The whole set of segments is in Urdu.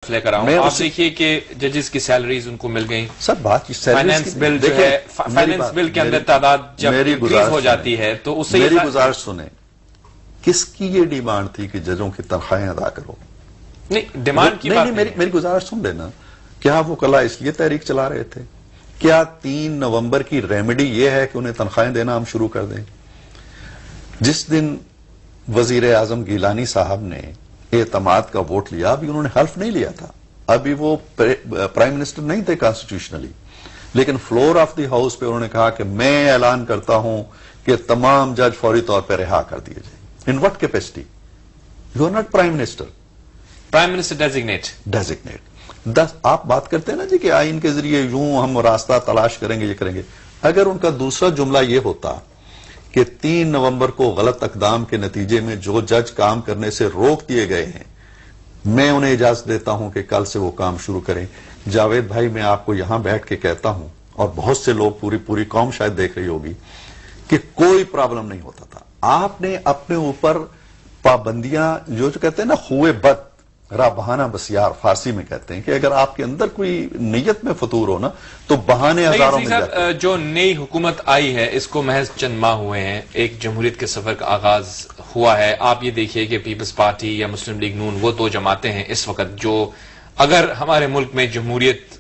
طرف لے کر آؤں. آپ دیکھیے کہ ججز کی سیلریز ان کو مل گئیں. سر بات فائنینس بل جو ہے، فائنینس بل کے اندر تعداد جب انکریز ہو جاتی ہے تو اس سے میری گزارش سنیں. کس کی یہ ڈیمانڈ تھی کہ ججوں کی تنخواہیں ادا کرو؟ نہیں، ڈیمانڈ کی بات نہیں. میری گزارش سن لینا. کیا وہ کلا اس لیے تحریک چلا رہے تھے؟ کیا 3 نومبر کی ریمیڈی یہ ہے کہ انہیں تنخواہیں دینا ہم شروع کر دیں؟ جس دن وزیر اعظم گیلانی صاحب نے اعتماد کا ووٹ لیا، ابھی انہوں نے حلف نہیں لیا تھا، ابھی وہ پرائم منسٹر نہیں تھے کانسٹیٹیوشنلی، لیکن فلور آف دی ہاؤس پہ انہوں نے کہا کہ میں اعلان کرتا ہوں کہ تمام جج فوری طور پہ رہا کر دیے جائیں. In what capacity? You are not prime minister. Prime minister designate. آپ بات کرتے ہیں نا جی کہ آئین کے ذریعے یوں ہم راستہ تلاش کریں گے، یہ کریں گے. اگر ان کا دوسرا جملہ یہ ہوتا کہ 3 نومبر کو غلط اقدام کے نتیجے میں جو جج کام کرنے سے روک دیے گئے ہیں، میں انہیں اجازت دیتا ہوں کہ کل سے وہ کام شروع کریں. جاوید بھائی، میں آپ کو یہاں بیٹھ کے کہتا ہوں، اور بہت سے لوگ پوری قوم شاید دیکھ رہی ہوگی، کہ کوئی پرابلم نہیں ہوتا تھا. آپ نے اپنے اوپر پابندیاں جو کہتے ہیں نا خوئے بد راہ بہانہ بسیار فارسی میں کہتے ہیں، کہ اگر آپ کے اندر کوئی نیت میں فطور ہو نا تو بہانے ہزاروں مل جاتے ہیں. جو نئی حکومت آئی ہے اس کو محض چند ماہ ہوئے ہیں، ایک جمہوریت کے سفر کا آغاز ہوا ہے. آپ یہ دیکھیے کہ پیپلز پارٹی یا مسلم لیگ نون، وہ 2 جماعتیں ہیں اس وقت جو اگر ہمارے ملک میں جمہوریت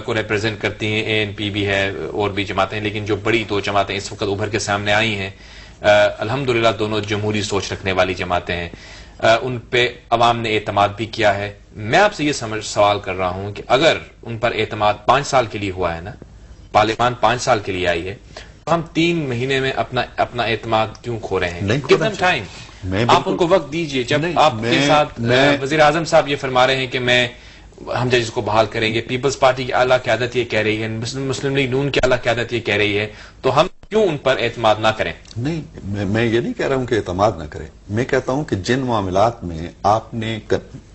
کو ریپرزینٹ کرتی ہیں. ANP بھی ہے اور بھی جماعتیں، لیکن جو بڑی 2 جماعتیں اس وقت ابھر کے سامنے آئی ہیں، الحمدللہ دونوں جمہوری سوچ رکھنے والی جماعتیں ہیں. ان پہ عوام نے اعتماد بھی کیا ہے. میں آپ سے یہ سوال کر رہا ہوں کہ اگر ان پر اعتماد 5 سال کے لیے ہوا ہے نا، پارلیمان 5 سال کے لیے آئی ہے، تو ہم 3 مہینے میں اپنا اعتماد کیوں کھو رہے ہیں؟ Give them time. آپ ان کو وقت دیجئے. جب آپ کے ساتھ وزیر اعظم صاحب یہ فرما رہے ہیں کہ ہم ججز کو بحال کریں گے، پیپلز پارٹی کی اعلیٰ قیادت یہ کہہ رہی ہے، مسلم لیگ نون کی اعلیٰ قیادت یہ کہہ رہی ہے، تو ہم کیوں ان پر اعتماد نہ کریں؟ نہیں، میں یہ نہیں کہہ رہا ہوں کہ اعتماد نہ کریں. میں کہتا ہوں کہ جن معاملات میں آپ نے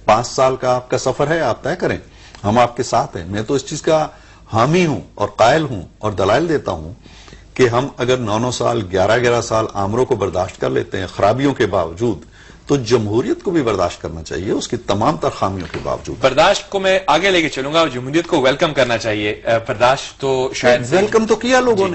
5 سال کا آپ کا سفر ہے، آپ طے کریں، ہم آپ کے ساتھ ہیں. میں تو اس چیز کا حامی ہوں اور قائل ہوں اور دلائل دیتا ہوں کہ ہم اگر 9 سال 11 سال آمروں کو برداشت کر لیتے ہیں خرابیوں کے باوجود، تو جمہوریت کو بھی برداشت کرنا چاہیے اس کی تمام تر خامیوں کے باوجود. برداشت کو میں آگے لے کے چلوں گا اور جمہوریت کو ویلکم کرنا چاہیے. برداشت تو شاید ویلکم تو کیا لوگوں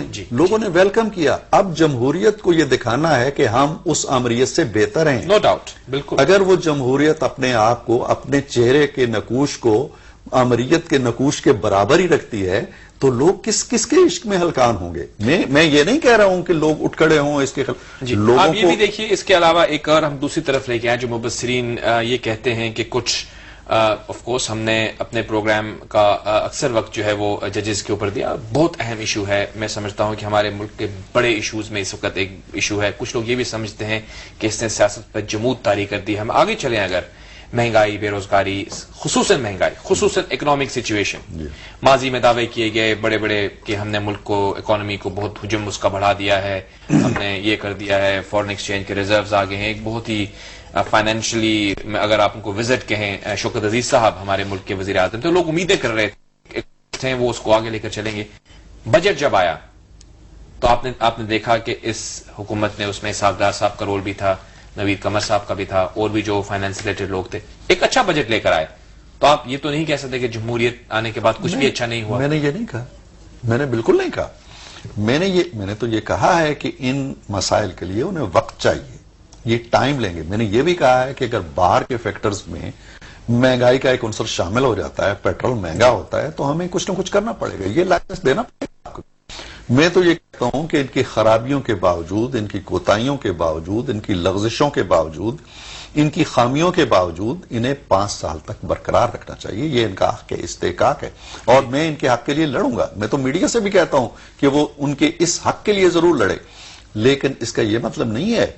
نے ویلکم کیا. اب جمہوریت کو یہ دکھانا ہے کہ ہم اس آمریت سے بہتر ہیں. نو ڈاؤٹ، بالکل. اگر وہ جمہوریت اپنے آپ کو، اپنے چہرے کے نقوش کو آمریت کے نقوش کے برابر ہی رکھتی ہے، تو لوگ کس کے عشق میں ہلکان ہوں گے؟ میں یہ نہیں کہہ رہا ہوں کہ لوگ اٹھ کھڑے ہوں اس کے خلاف. آپ یہ بھی دیکھیے، اس کے علاوہ ایک اور ہم دوسری طرف لے کے آئے. جو مبصرین یہ کہتے ہیں کہ کچھ آف کورس ہم نے اپنے پروگرام کا اکثر وقت جو ہے وہ ججز کے اوپر دیا. بہت اہم ایشو ہے. میں سمجھتا ہوں کہ ہمارے ملک کے بڑے ایشوز میں اس وقت ایک ایشو ہے. کچھ لوگ یہ بھی سمجھتے ہیں کہ اس نے سیاست پر جمود طاری کر دی. ہم آگے چلیں، اگر مہنگائی، بے روزگاری، خصوصاً مہنگائی، خصوصاً اکنامک سچویشن، ماضی میں دعوے کیے گئے بڑے بڑے کہ ہم نے ملک کو، اکانومی کو بہت حجم اس کا بڑھا دیا ہے، ہم نے یہ کر دیا ہے، فورن ایکسچینج کے ریزروز آگے ہیں. ایک بہت ہی فائنینشلی، اگر آپ ان کو وزٹ کہیں، شوکت عزیز صاحب ہمارے ملک کے وزیر اعظم، تو لوگ امیدیں کر رہے تھے وہ اس کو آگے لے کر چلیں گے. بجٹ جب آیا تو آپ نے دیکھا کہ اس حکومت نے، اس میں اسحاق ڈار صاحب کا رول بھی تھا، نوید قمر صاحب کا بھی تھا، اور بھی جو فائنانس ریلیٹڈ لوگ تھے، ایک اچھا بجٹ لے کر آئے. تو آپ یہ تو نہیں کہہ سکتے کہ جمہوریت آنے کے بعد کچھ بھی اچھا نہیں ہوا. میں نے یہ نہیں کہا، میں نے بالکل نہیں کہا. میں نے تو یہ کہا ہے کہ ان مسائل کے لیے انہیں وقت چاہیے، یہ ٹائم لیں گے. میں نے یہ بھی کہا ہے کہ اگر باہر کے فیکٹرز میں مہنگائی کا ایک عنصر شامل ہو جاتا ہے، پیٹرول مہنگا ہوتا ہے، تو ہمیں کچھ نہ کچھ کرنا پڑے گا، یہ لائسنس دینا پڑے گا. میں تو یہ کہتا ہوں کہ ان کی خرابیوں کے باوجود، ان کی کوتاہیوں کے باوجود، ان کی لغزشوں کے باوجود، ان کی خامیوں کے باوجود انہیں 5 سال تک برقرار رکھنا چاہیے. یہ ان کا حق ہے، استحقاق ہے، اور میں ان کے حق کے لیے لڑوں گا. میں تو میڈیا سے بھی کہتا ہوں کہ وہ ان کے اس حق کے لیے ضرور لڑے، لیکن اس کا یہ مطلب نہیں ہے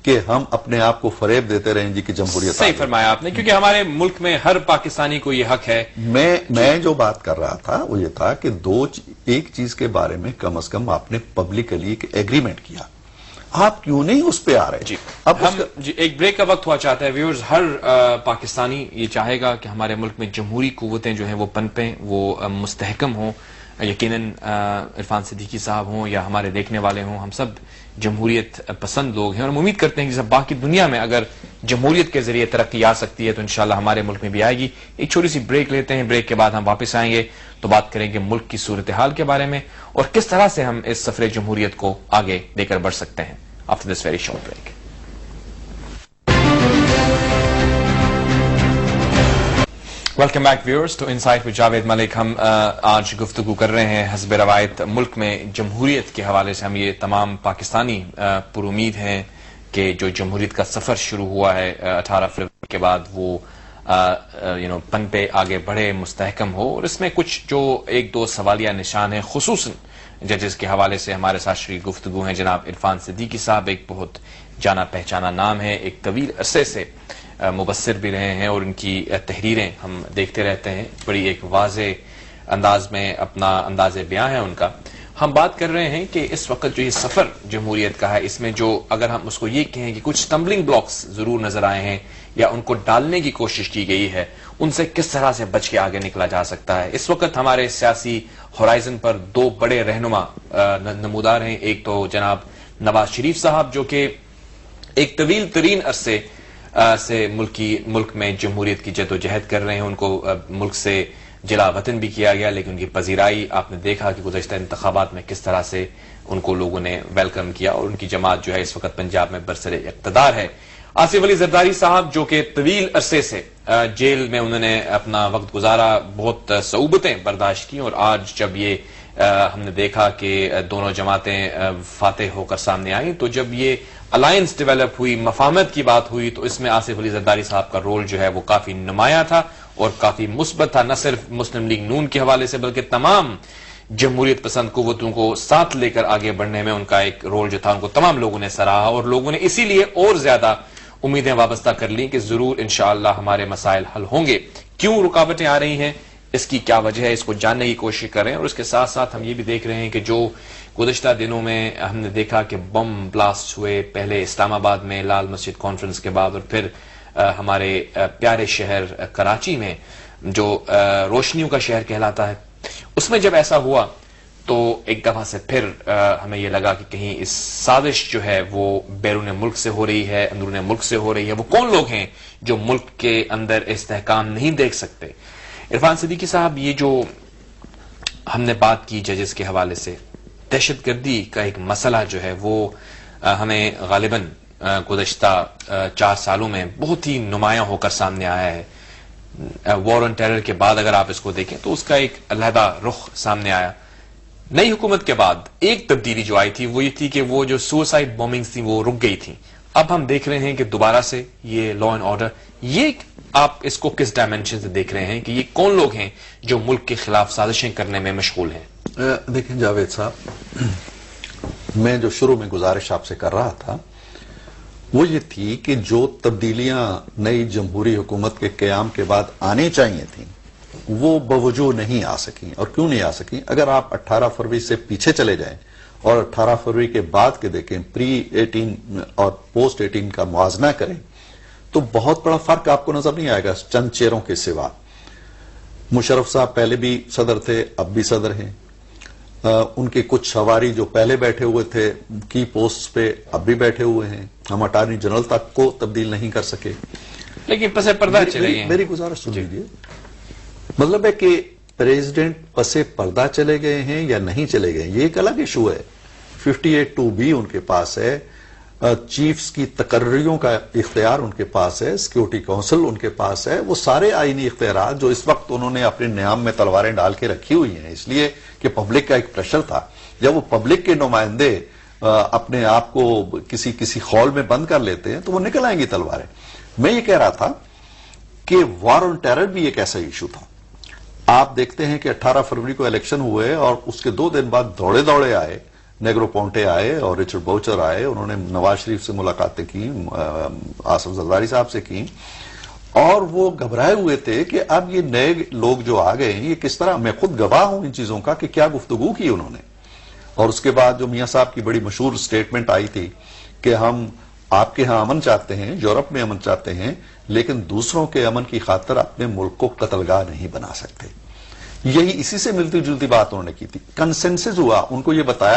کہ ہم اپنے آپ کو فریب دیتے رہیں جی کہ جمہوریت. صحیح فرمایا آپ نے، کیونکہ ہمارے ملک میں ہر پاکستانی کو یہ حق ہے. میں جو بات کر رہا تھا وہ یہ تھا کہ ایک چیز کے بارے میں کم از کم آپ نے پبلکلی ایک ایگریمنٹ کیا. آپ کیوں نہیں اس پہ آ رہے؟ جی اب ایک بریک کا وقت ہوا چاہتا ہے. ویورز، ہر پاکستانی یہ چاہے گا کہ ہمارے ملک میں جمہوری قوتیں جو ہیں وہ پنپیں، وہ مستحکم ہوں. یقیناً عرفان صدیقی صاحب ہوں یا ہمارے دیکھنے والے ہوں، ہم سب جمہوریت پسند لوگ ہیں، اور ہم امید کرتے ہیں کہ جب باقی دنیا میں اگر جمہوریت کے ذریعے ترقی آ سکتی ہے تو انشاءاللہ ہمارے ملک میں بھی آئے گی۔ ایک چھوٹی سی بریک لیتے ہیں، بریک کے بعد ہم واپس آئیں گے تو بات کریں گے ملک کی صورتحال کے بارے میں اور کس طرح سے ہم اس سفر جمہوریت کو آگے لے کر بڑھ سکتے ہیں۔ After this very short break. Welcome back viewers to insight with Javed Malik. ہم آج گفتگو کر رہے ہیں حسب روایت ملک میں جمہوریت کے حوالے سے۔ ہم یہ تمام پاکستانی پر امید ہیں کہ جو جمہوریت کا سفر شروع ہوا ہے 18 فروری کے بعد وہ پن پہ آگے بڑھے، مستحکم ہو، اور اس میں کچھ جو ایک دو سوالیہ نشان ہیں، خصوصاً ججز کے حوالے سے ہمارے ساتھ شریک گفتگو ہیں جناب عرفان صدیقی صاحب، ایک بہت جانا پہچانا نام ہے، ایک طویل عرصے سے مبصر بھی رہے ہیں اور ان کی تحریریں ہم دیکھتے رہتے ہیں، بڑی ایک واضح انداز میں اپنا انداز بیاں ہے ان کا۔ ہم بات کر رہے ہیں کہ اس وقت جو یہ سفر جمہوریت کا ہے، اس میں جو اگر ہم اس کو یہ کہیں کہ کچھ اسٹمبلنگ بلاکس ضرور نظر آئے ہیں یا ان کو ڈالنے کی کوشش کی گئی ہے، ان سے کس طرح سے بچ کے آگے نکلا جا سکتا ہے۔ اس وقت ہمارے سیاسی ہورائزن پر دو بڑے رہنما نمودار ہیں، ایک تو جناب نواز شریف صاحب جو کہ ایک طویل ترین عرصے سے ملک میں جمہوریت کی جد و جہد کر رہے ہیں، ان کو ملک سے جلا وطن بھی کیا گیا، لیکن ان کی پذیرائی آپ نے دیکھا کہ گزشتہ انتخابات میں کس طرح سے ان کو لوگوں نے ویلکم کیا، اور ان کی جماعت جو ہے اس وقت پنجاب میں برسر اقتدار ہے۔ آصف علی زرداری صاحب جو کہ طویل عرصے سے جیل میں انہوں نے اپنا وقت گزارا، بہت صعوبتیں برداشت کی، اور آج جب یہ ہم نے دیکھا کہ دونوں جماعتیں فاتح ہو کر سامنے آئیں، تو جب یہ الائنس ڈیولپ ہوئی، مفاہمت کی بات ہوئی، تو اس میں آصف علی زرداری صاحب کا رول جو ہے وہ کافی نمایاں تھا اور کافی مثبت تھا، نہ صرف مسلم لیگ نون کے حوالے سے بلکہ تمام جمہوریت پسند قوتوں کو ساتھ لے کر آگے بڑھنے میں ان کا ایک رول جو تھا ان کو تمام لوگوں نے سراہا، اور لوگوں نے اسی لیے اور زیادہ امیدیں وابستہ کر لیں کہ ضرور انشاءاللہ ہمارے مسائل حل ہوں گے۔ کیوں رکاوٹیں آ رہی ہیں، اس کی کیا وجہ ہے، اس کو جاننے کی کوشش کر رہے ہیں، اور اس کے ساتھ ساتھ ہم یہ بھی دیکھ رہے ہیں کہ جو گزشتہ دنوں میں ہم نے دیکھا کہ بم بلاسٹ ہوئے، پہلے اسلام آباد میں لال مسجد کانفرنس کے بعد، اور پھر ہمارے پیارے شہر کراچی میں جو روشنیوں کا شہر کہلاتا ہے، اس میں جب ایسا ہوا تو ایک دفعہ سے پھر ہمیں یہ لگا کہ کہیں اس سازش جو ہے وہ بیرون ملک سے ہو رہی ہے، اندرون ملک سے ہو رہی ہے۔ وہ کون لوگ ہیں جو ملک کے اندر استحکام نہیں دیکھ سکتے؟ عرفان صدیقی صاحب، یہ جو ہم نے بات کی ججز کے حوالے سے، دہشت گردی کا ایک مسئلہ جو ہے وہ ہمیں غالباً گزشتہ 4 سالوں میں بہت ہی نمایاں ہو کر سامنے آیا ہے۔ وار آن ٹیرر کے بعد اگر آپ اس کو دیکھیں تو اس کا ایک علیحدہ رخ سامنے آیا۔ نئی حکومت کے بعد ایک تبدیلی جو آئی تھی وہ یہ تھی کہ وہ جو سوسائڈ بومنگز تھیں وہ رک گئی تھیں۔ اب ہم دیکھ رہے ہیں کہ دوبارہ سے یہ لا اینڈ آرڈر، یہ آپ اس کو کس ڈائمینشن سے دیکھ رہے ہیں کہ یہ کون لوگ ہیں جو ملک کے خلاف سازشیں کرنے میں مشغول ہیں؟ دیکھیں جاوید صاحب، میں جو شروع میں گزارش آپ سے کر رہا تھا وہ یہ تھی کہ جو تبدیلیاں نئی جمہوری حکومت کے قیام کے بعد آنی چاہیے تھیں وہ بوجود نہیں آ سکیں۔ اور کیوں نہیں آ سکیں؟ اگر آپ 18 فروری سے پیچھے چلے جائیں اور 18 فروری کے بعد کے دیکھیں، پری 18 اور پوسٹ 18 کا موازنہ کریں تو بہت بڑا فرق آپ کو نظر نہیں آئے گا چند چہروں کے سوا۔ مشرف صاحب پہلے بھی صدر تھے، اب بھی صدر ہیں، ان کے کچھ سواری جو پہلے بیٹھے ہوئے تھے کی پوسٹ پہ اب بھی بیٹھے ہوئے ہیں، ہم اٹارنی جنرل تک کو تبدیل نہیں کر سکے۔ لیکن پس پردہ چلے گئے ہیں۔ میری گزارش سن لیجیے، مطلب ہے کہ پریزیڈنٹ پس پردہ چلے گئے ہیں یا نہیں چلے گئے، یہ ایک الگ ایشو ہے۔ 58(2)B ان کے پاس ہے، چیفز کی تقرریوں کا اختیار ان کے پاس ہے، سیکیورٹی کونسل ان کے پاس ہے، وہ سارے آئینی اختیارات جو اس وقت انہوں نے اپنے نیام میں تلواریں ڈال کے رکھی ہوئی ہیں، اس لیے کہ پبلک کا ایک پریشر تھا۔ جب وہ پبلک کے نمائندے اپنے آپ کو کسی خول میں بند کر لیتے ہیں تو وہ نکل آئیں گی تلواریں۔ میں یہ کہہ رہا تھا کہ وار آن ٹیرر بھی ایک ایسا ایشو تھا۔ آپ دیکھتے ہیں کہ 18 فروری کو الیکشن ہوئے اور اس کے 2 دن بعد دوڑے آئے، نیگرو پونٹے آئے اور رچرڈ باؤچر آئے، انہوں نے نواز شریف سے ملاقاتیں کی، آصف زرداری صاحب سے کی، اور وہ گھبرائے ہوئے تھے کہ اب یہ نئے لوگ جو آ گئے ہیں یہ کس طرح، میں خود گواہ ہوں ان چیزوں کا کہ کیا گفتگو کی انہوں نے۔ اور اس کے بعد جو میاں صاحب کی بڑی مشہور سٹیٹمنٹ آئی تھی کہ ہم آپ کے ہاں امن چاہتے ہیں، یورپ میں امن چاہتے ہیں، لیکن دوسروں کے امن کی خاطر اپنے ملک کو قتل گاہ نہیں بنا سکتے۔ یہی اسی سے ملتی جلتی بات انہوں نے کی تھی. کنسنسس ہوا, ان کو یہ بتایا